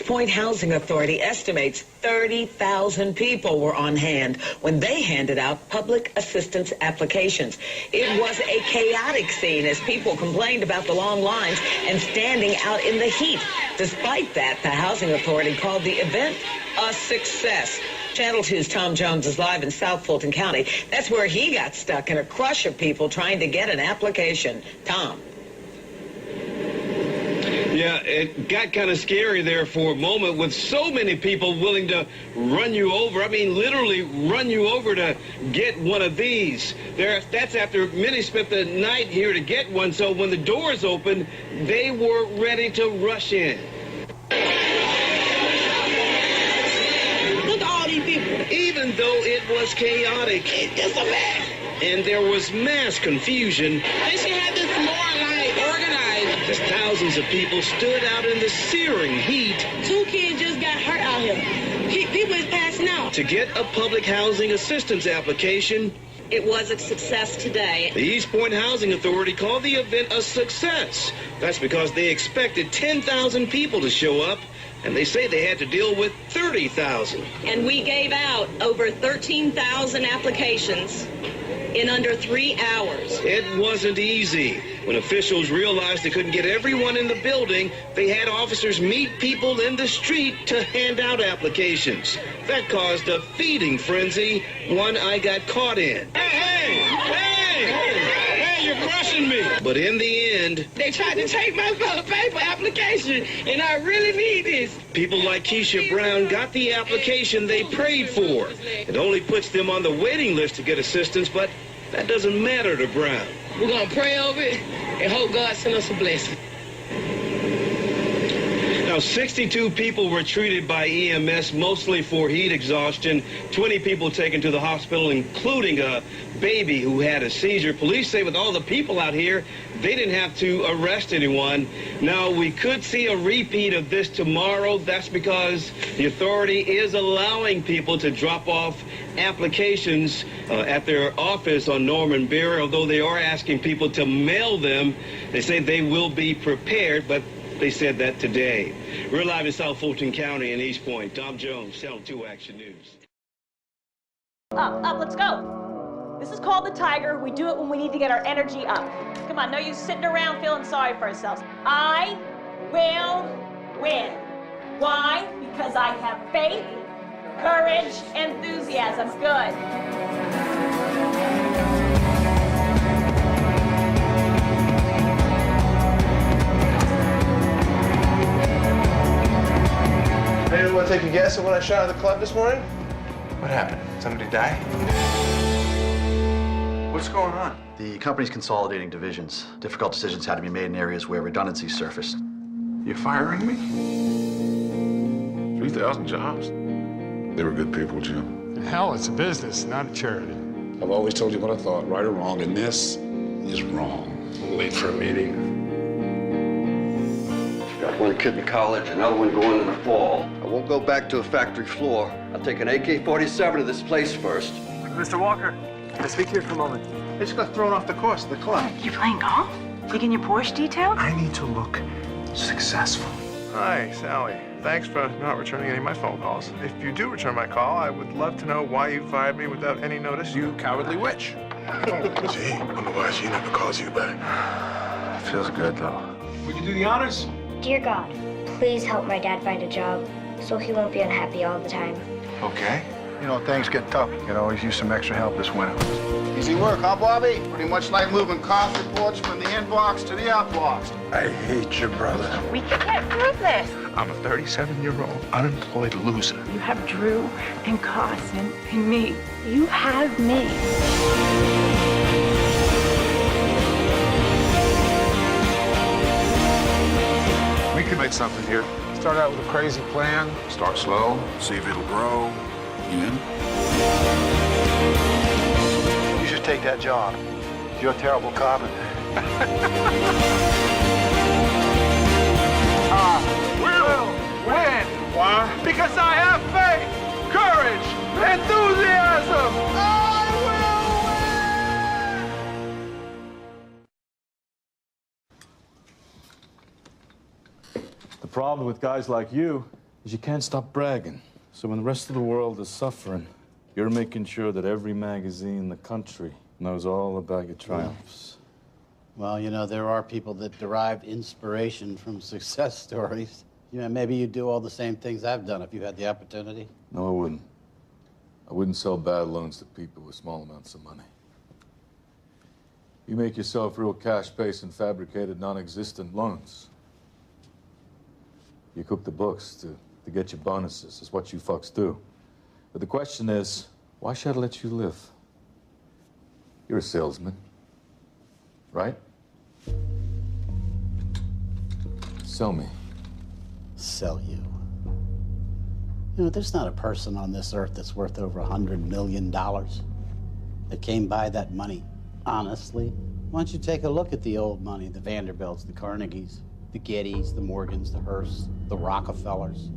East Point Housing Authority estimates 30,000 people were on hand when they handed out public assistance applications. It was a chaotic scene as people complained about the long lines and standing out in the heat. Despite that, the Housing Authority called the event a success. Channel 2's Tom Jones is live in South Fulton County. That's where he got stuck in a crush of people trying to get an application. Tom. Yeah, it got kind of scary there for a moment with so many people willing to run you over. I mean, literally run you over to get one of these. That's after many spent the night here to get one. So when the doors opened, they were ready to rush in. Look at all these people. Even though it was chaotic. It's just a mess. And there was mass confusion. They should have this more, like, organized. As thousands of people stood out in the searing heat. 2 kids just got hurt out here. People is passing out. To get a public housing assistance application. It was a success today. The East Point Housing Authority called the event a success. That's because they expected 10,000 people to show up, and they say they had to deal with 30,000. And we gave out over 13,000 applications in under 3 hours. It wasn't easy. When officials realized they couldn't get everyone in the building, they had officers meet people in the street to hand out applications. That caused a feeding frenzy, one I got caught in. Hey, you're crushing me. But in the end, They tried to take my paper application, and I really need this. people like Keisha Brown got the application they prayed for. It only puts them on the waiting list to get assistance, but that doesn't matter to Brown. We're going to pray over it and hope God send us a blessing. Now, 62 people were treated by EMS, mostly for heat exhaustion. 20 people taken to the hospital, including a baby who had a seizure. Police say with all the people out here, they didn't have to arrest anyone. Now, we could see a repeat of this tomorrow. That's because the authority is allowing people to drop off applications at their office on Norman Berry, although they are asking people to mail them. They say they will be prepared, but they said that today. We're live in South Fulton County in East Point. Tom Jones, Channel 2 Action News. Up, let's go. This is called the Tiger. We do it when we need to get our energy up. Come on, no use sitting around feeling sorry for ourselves. I will win. Why? Because I have faith, courage, enthusiasm. Good. Anyone want to take a guess at what I shot at the club this morning? What happened? Somebody die? What's going on? The company's consolidating divisions. Difficult decisions had to be made in areas where redundancies surfaced. You're firing me? 3,000 jobs. They were good people, Jim. Hell, it's a business, not a charity. I've always told you what I thought, right or wrong, and this is wrong. Late for a meeting. Got one kid in college, another one going in the fall. I won't go back to a factory floor. I'll take an AK-47 to this place first. Mr. Walker, can I speak to you for a moment? I just got thrown off the course of the club. You playing golf? You getting your Porsche detailed? I need to look successful. Hi, Sally. Thanks for not returning any of my phone calls. If you do return my call, I would love to know why you fired me without any notice. You cowardly witch. Gee, wonder why she never calls you back. Feels good, though. Would you do the honors? Dear God, please help my dad find a job so he won't be unhappy all the time. Okay. You know, things get tough. You could always use some extra help this winter. Easy work, huh, Bobby? Pretty much like moving cost reports from the inbox to the outbox. I hate your brother. We can get through this. I'm a 37-year-old unemployed loser. You have Drew and Carson and me. You have me. We could make something here. Start out with a crazy plan. Start slow, see if it'll grow. You in? You should take that job. You're a terrible cop. Will win. Why? Because I have faith, courage, enthusiasm. I will win. The problem with guys like you is you can't stop bragging. So when the rest of the world is suffering, you're making sure that every magazine in the country knows all about your triumphs. Well, you know, there are people that derive inspiration from success stories. You know, maybe you'd do all the same things I've done if you had the opportunity. No, I wouldn't. I wouldn't sell bad loans to people with small amounts of money. You make yourself real cash-based and fabricated non-existent loans. You cook the books to get your bonuses. That's what you fucks do. But the question is, why should I let you live? You're a salesman, right? Sell me. Sell you. You know, there's not a person on this earth that's worth over $100 million that came by that money honestly. Why don't you take a look at the old money, the Vanderbilts, the Carnegies, the Gettys, the Morgans, the Hearsts, the Rockefellers.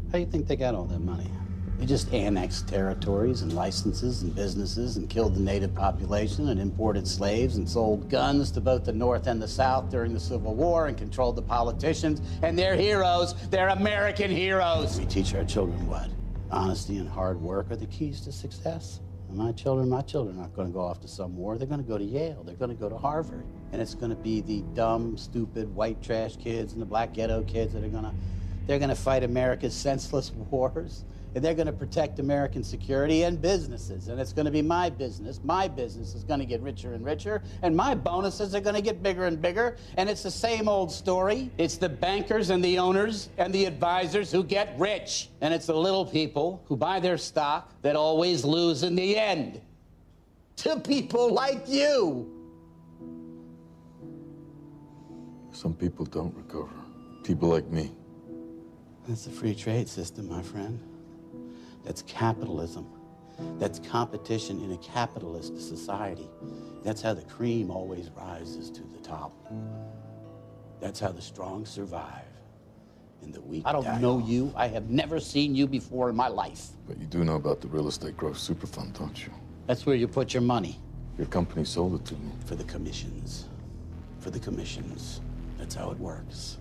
How do you think they got all that money? They just annexed territories and licenses and businesses and killed the native population and imported slaves and sold guns to both the North and the South during the Civil War and controlled the politicians. And they're heroes. They're American heroes. We teach our children what? Honesty and hard work are the keys to success. And my children are not going to go off to some war. They're going to go to Yale. They're going to go to Harvard. And it's going to be the dumb, stupid, white trash kids and the black ghetto kids that are they're going to fight America's senseless wars. And they're going to protect American security and businesses. And it's going to be my business. My business is going to get richer and richer. And my bonuses are going to get bigger and bigger. And it's the same old story. It's the bankers and the owners and the advisors who get rich. And it's the little people who buy their stock that always lose in the end. To people like you. Some people don't recover. People like me. That's the free trade system, my friend. That's capitalism. That's competition in a capitalist society. That's how the cream always rises to the top. That's how the strong survive and the weak die. I don't know you. I have never seen you before in my life. But you do know about the real estate growth super fund, don't you? That's where you put your money. Your company sold it to me. For the commissions. For the commissions. That's how it works.